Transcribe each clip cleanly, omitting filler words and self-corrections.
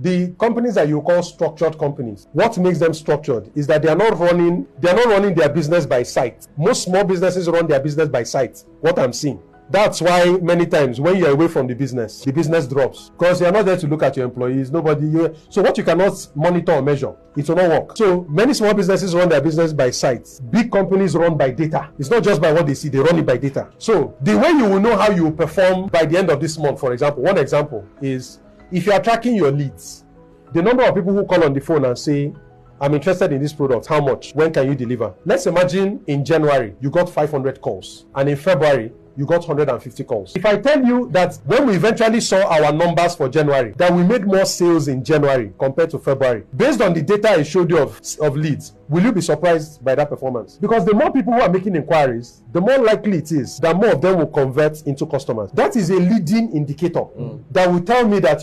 The companies that you call structured companies, what makes them structured is that they are not running their business by sight. Most small businesses run their business by sight, what I'm seeing. That's why many times when you're away from the business drops, because you're not there to look at your employees. So what you cannot monitor or measure, it will not work. So many small businesses run their business by sight. Big companies run by data. It's not just by what they see, they run it by data. So the way you will know how you will perform by the end of this month, for example, one example is if you are tracking your leads, the number of people who call on the phone and say, I'm interested in this product, how much, when can you deliver? Let's imagine in January, you got 500 calls, and in February, you got 150 calls. If I tell you that when we eventually saw our numbers for January, that we made more sales in January compared to February, based on the data I showed you of leads, will you be surprised by that performance? Because the more people who are making inquiries, the more likely it is that more of them will convert into customers. That is a leading indicator that will tell me that,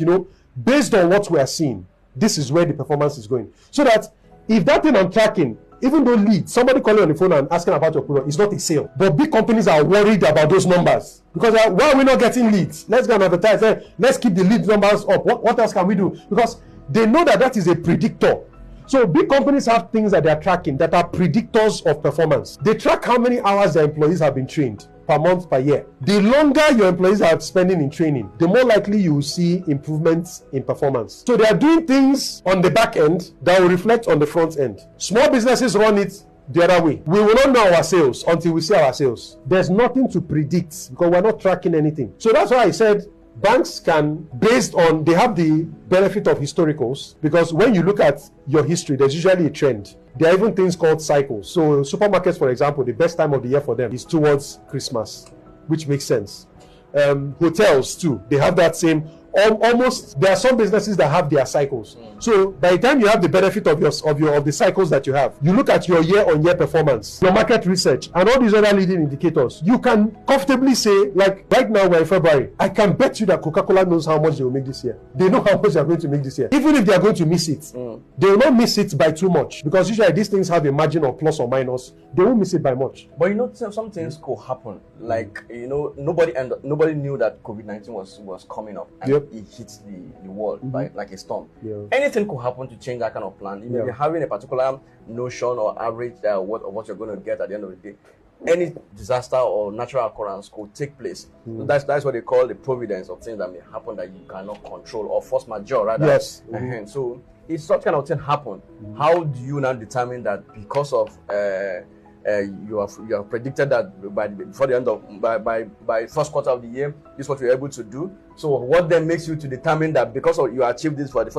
based on what we are seeing, this is where the performance is going. So that if that thing I'm tracking, even though leads, somebody calling on the phone and asking about your product, it's not a sale. But big companies are worried about those numbers. Because why are we not getting leads? Let's go and advertise. Let's keep the lead numbers up. What else can we do? Because they know that is a predictor. So big companies have things that they are tracking that are predictors of performance. They track how many hours their employees have been trained per month, per year. The longer your employees are spending in training, the more likely you will see improvements in performance. So they are doing things on the back end that will reflect on the front end. Small businesses run it the other way. We will not know our sales until we see our sales. There's nothing to predict because we're not tracking anything. So that's why I said banks can, they have the benefit of historicals, because when you look at your history, there's usually a trend. There are even things called cycles. So supermarkets, for example, the best time of the year for them is towards Christmas, which makes sense. Hotels too, they have that same, almost, there are some businesses that have their cycles. So by the time you have the benefit of the cycles that you have, you look at your year-on-year performance, your market research, and all these other leading indicators, you can comfortably say, like right now we're in February, I can bet you that Coca-Cola knows how much they will make this year. They know how much they're going to make this year. Even if they are going to miss it, they will not miss it by too much, because usually these things have a margin of plus or minus. They won't miss it by much. But some things could happen. Like, nobody knew that COVID-19 was coming up, and it hit the world like a storm. Anything could happen to change that kind of plan. You may be having a particular notion or average of what you're going to get at the end of the day. Any disaster or natural occurrence could take place. So that's what they call the providence of things that may happen that you cannot control, or force majeure rather. Yes. So if such kind of thing happen, how do you now determine that because of you have predicted that before the end of by first quarter of the year, this is what you're able to do? So what then makes you to determine that because of you achieved this for the first